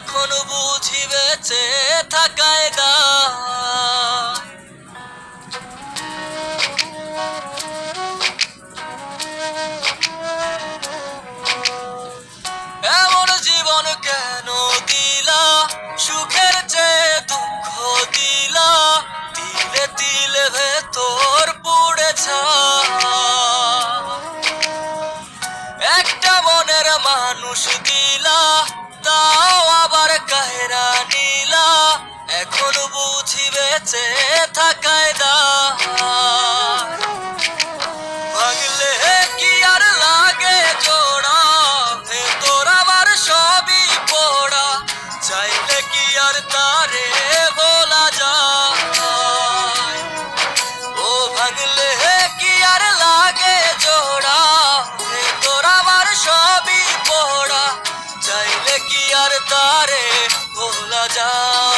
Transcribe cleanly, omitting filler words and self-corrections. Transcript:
এখন বুঝি বেঁচে থাকায় দা এমন জীবন কেন দিলা সুখের চেয়ে দুঃখ দিলা তিলে তিলে ভেতর পুড়ে একটা মনের মানুষ দিলা তাও আবার কাহেরা নিলা এখন বুঝি বেঁচে থাকায় দা ভাঙলে কি আর লাগে জোড়া ভেতর আমার সবই পোড়া চাইলে কি আর তারে বলা যায় ও ভাঙলে কি আর লাগে জোড়া ভেতর আমার সবই পোড়া চাইলে কি আর তারে বলা যায়।